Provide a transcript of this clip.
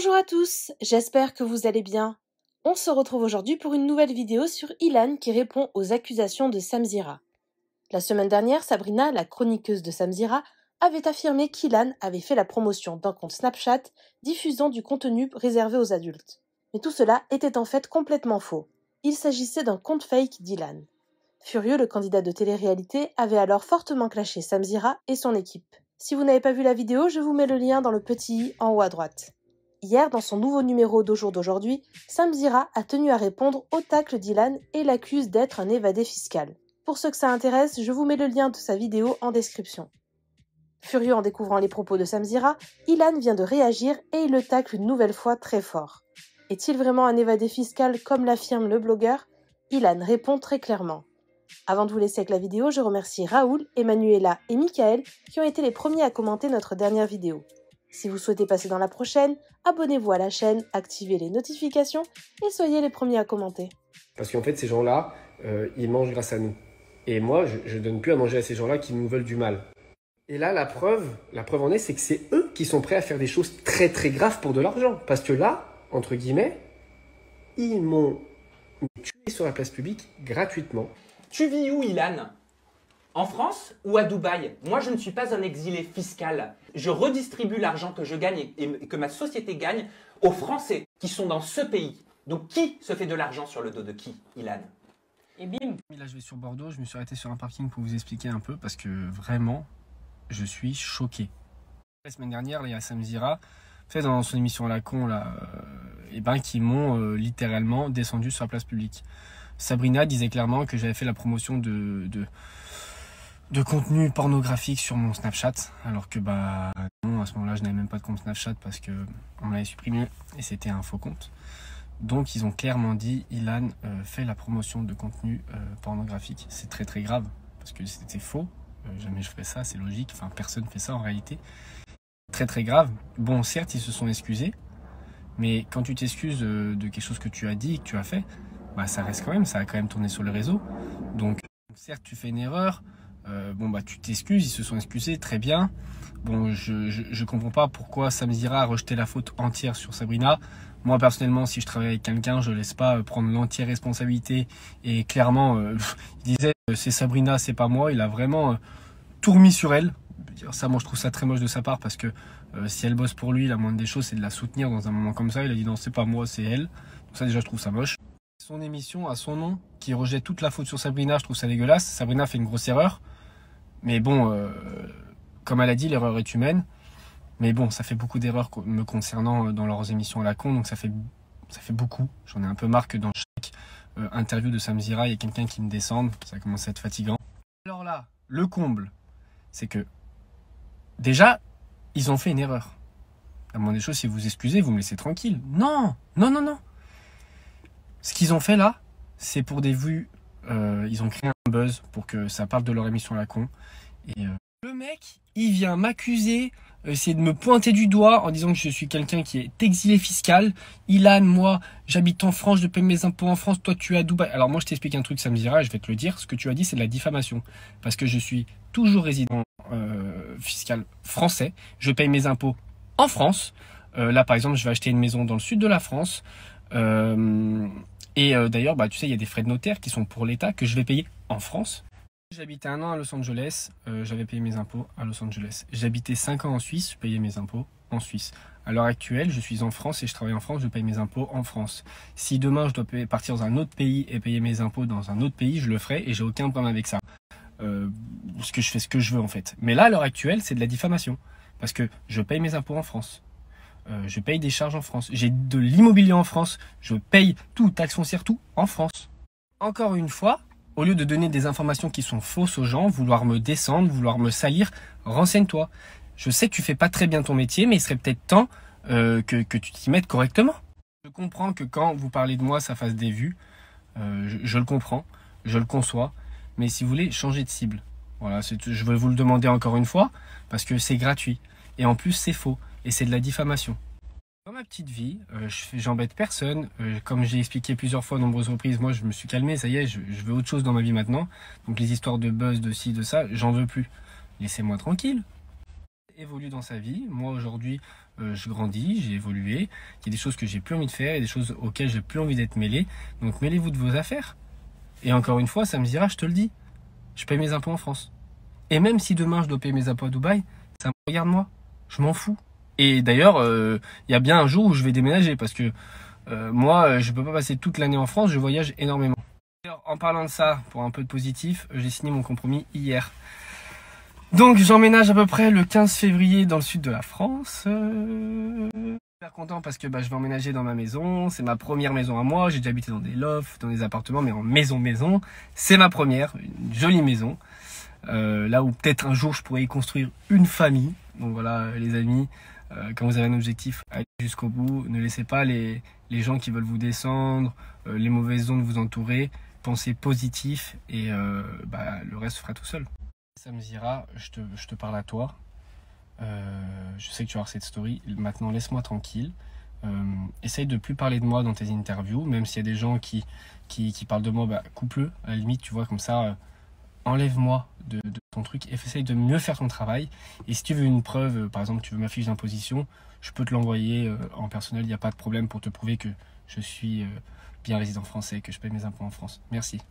Bonjour à tous, j'espère que vous allez bien. On se retrouve aujourd'hui pour une nouvelle vidéo sur Ilan qui répond aux accusations de Samzira. La semaine dernière, Sabrina, la chroniqueuse de Samzira, avait affirmé qu'Ilan avait fait la promotion d'un compte Snapchat diffusant du contenu réservé aux adultes. Mais tout cela était en fait complètement faux. Il s'agissait d'un compte fake d'Ilan. Furieux, le candidat de télé-réalité avait alors fortement clashé Samzira et son équipe. Si vous n'avez pas vu la vidéo, je vous mets le lien dans le petit i en haut à droite. Hier, dans son nouveau numéro d'Au jour d'aujourd'hui, Samzira a tenu à répondre au tacle d'Ilan et l'accuse d'être un évadé fiscal. Pour ceux que ça intéresse, je vous mets le lien de sa vidéo en description. Furieux en découvrant les propos de Samzira, Ilan vient de réagir et il le tacle une nouvelle fois très fort. Est-il vraiment un évadé fiscal comme l'affirme le blogueur? Ilan répond très clairement. Avant de vous laisser avec la vidéo, je remercie Raoul, Emmanuela et Michael qui ont été les premiers à commenter notre dernière vidéo. Si vous souhaitez passer dans la prochaine, abonnez-vous à la chaîne, activez les notifications et soyez les premiers à commenter. Parce qu'en fait, ces gens-là, ils mangent grâce à nous. Et moi, je donne plus à manger à ces gens-là qui nous veulent du mal. Et là, la preuve en est, c'est que c'est eux qui sont prêts à faire des choses très très graves pour de l'argent. Parce que là, entre guillemets, ils m'ont tué sur la place publique gratuitement. Tu vis où, Ilan? En France ou à Dubaï? Moi, je ne suis pas un exilé fiscal. Je redistribue l'argent que je gagne et que ma société gagne aux Français qui sont dans ce pays. Donc, qui se fait de l'argent sur le dos de qui, Ilan? Et bim! Là, je vais sur Bordeaux. Je me suis arrêté sur un parking pour vous expliquer un peu parce que vraiment, je suis choqué. La semaine dernière, là, il y a Samzira, fait dans son émission à la con, là, qui m'ont littéralement descendu sur la place publique. Sabrina disait clairement que j'avais fait la promotion de contenu pornographique sur mon Snapchat, alors que non, à ce moment-là je n'avais même pas de compte Snapchat parce que on m'avait supprimé et c'était un faux compte. Donc ils ont clairement dit Ilan fait la promotion de contenu pornographique. C'est très très grave parce que c'était faux, jamais je ferais ça, c'est logique, enfin personne fait ça en réalité. Très très grave. Bon, certes ils se sont excusés, mais quand tu t'excuses de quelque chose que tu as dit et que tu as fait, ça reste quand même, ça a quand même tourné sur le réseau. Donc certes tu fais une erreur, tu t'excuses, ils se sont excusés, très bien. Bon, je comprends pas pourquoi Samzira a rejeté la faute entière sur Sabrina. Moi personnellement, si je travaille avec quelqu'un, je laisse pas prendre l'entière responsabilité. Et clairement, il disait c'est Sabrina, c'est pas moi. Il a vraiment tout remis sur elle. Ça, moi je trouve ça très moche de sa part parce que si elle bosse pour lui, la moindre des choses c'est de la soutenir dans un moment comme ça. Il a dit non, c'est pas moi, c'est elle. Donc ça déjà je trouve ça moche. Son émission a son nom qui rejette toute la faute sur Sabrina, je trouve ça dégueulasse. Sabrina fait une grosse erreur. Mais bon, comme elle a dit, l'erreur est humaine. Mais bon, ça fait beaucoup d'erreurs me concernant dans leurs émissions à la con, donc ça fait beaucoup. J'en ai un peu marre que dans chaque interview de Samzira, il y a quelqu'un qui me descende. Ça commence à être fatigant. Alors là, le comble, c'est que déjà, ils ont fait une erreur. La moindre des choses, si vous excusez, vous me laissez tranquille. Non, non, non, non. Ce qu'ils ont fait là, c'est pour des vues. Ils ont créé un buzz pour que ça parle de leur émission à la con. Et le mec, il vient m'accuser, essayer de me pointer du doigt en disant que je suis quelqu'un qui est exilé fiscal. Ilan, moi, j'habite en France, je paye mes impôts en France, toi tu es à Dubaï. Alors moi je t'explique un truc, Samzira, je vais te le dire. Ce que tu as dit, c'est de la diffamation. Parce que je suis toujours résident fiscal français. Je paye mes impôts en France. Là par exemple, je vais acheter une maison dans le sud de la France. D'ailleurs, tu sais, il y a des frais de notaire qui sont pour l'État que je vais payer en France. J'habitais 1 an à Los Angeles, j'avais payé mes impôts à Los Angeles. J'habitais 5 ans en Suisse, je payais mes impôts en Suisse. À l'heure actuelle, je suis en France et je travaille en France, je paye mes impôts en France. Si demain je dois partir dans un autre pays et payer mes impôts dans un autre pays, je le ferai et j'ai aucun problème avec ça. Parce que je fais ce que je veux en fait. Mais là, à l'heure actuelle, c'est de la diffamation. Parce que je paye mes impôts en France. Je paye des charges en France. J'ai de l'immobilier en France. Je paye tout, taxes foncières, tout en France. Encore une fois, au lieu de donner des informations qui sont fausses aux gens, vouloir me descendre, vouloir me salir, renseigne-toi. Je sais que tu fais pas très bien ton métier, mais il serait peut-être temps que tu t'y mettes correctement. Je comprends que quand vous parlez de moi, ça fasse des vues. Je le comprends, je le conçois. Mais si vous voulez, changez de cible. Voilà, je vais vous le demander encore une fois, parce que c'est gratuit. Et en plus, c'est faux. Et c'est de la diffamation. Dans ma petite vie, j'embête personne. Comme j'ai expliqué plusieurs fois, à nombreuses reprises, moi je me suis calmé, ça y est, je veux autre chose dans ma vie maintenant. Donc les histoires de buzz, de ci, de ça, j'en veux plus. Laissez-moi tranquille. Évolue dans sa vie. Moi aujourd'hui je grandis, j'ai évolué, il y a des choses que j'ai plus envie de faire, il y a des choses auxquelles j'ai plus envie d'être mêlé, donc mêlez-vous de vos affaires. Et encore une fois, Samzira, je te le dis, je paye mes impôts en France. Et même si demain je dois payer mes impôts à Dubaï, ça me regarde moi, je m'en fous. Et d'ailleurs, il y a bien un jour où je vais déménager parce que moi je peux pas passer toute l'année en France, je voyage énormément. D'ailleurs, en parlant de ça, pour un peu de positif, j'ai signé mon compromis hier. Donc j'emménage à peu près le 15 février dans le sud de la France. Super content parce que je vais emménager dans ma maison. C'est ma première maison à moi. J'ai déjà habité dans des lofts, dans des appartements, mais en maison. C'est ma première, une jolie maison. Là où peut-être un jour je pourrais y construire une famille. Donc voilà les amis, quand vous avez un objectif, allez jusqu'au bout. Ne laissez pas les gens qui veulent vous descendre, les mauvaises ondes vous entourer. Pensez positif et le reste se fera tout seul. Samzira, je te parle à toi. Je sais que tu as cette story. Maintenant, laisse-moi tranquille. Essaye de plus parler de moi dans tes interviews, même s'il y a des gens qui parlent de moi, coupe-le. À la limite, tu vois, comme ça, enlève-moi de ton truc et essaye de mieux faire ton travail. Et si tu veux une preuve, par exemple, tu veux ma fiche d'imposition, je peux te l'envoyer en personnel. Il n'y a pas de problème pour te prouver que je suis bien résident français, que je paye mes impôts en France. Merci.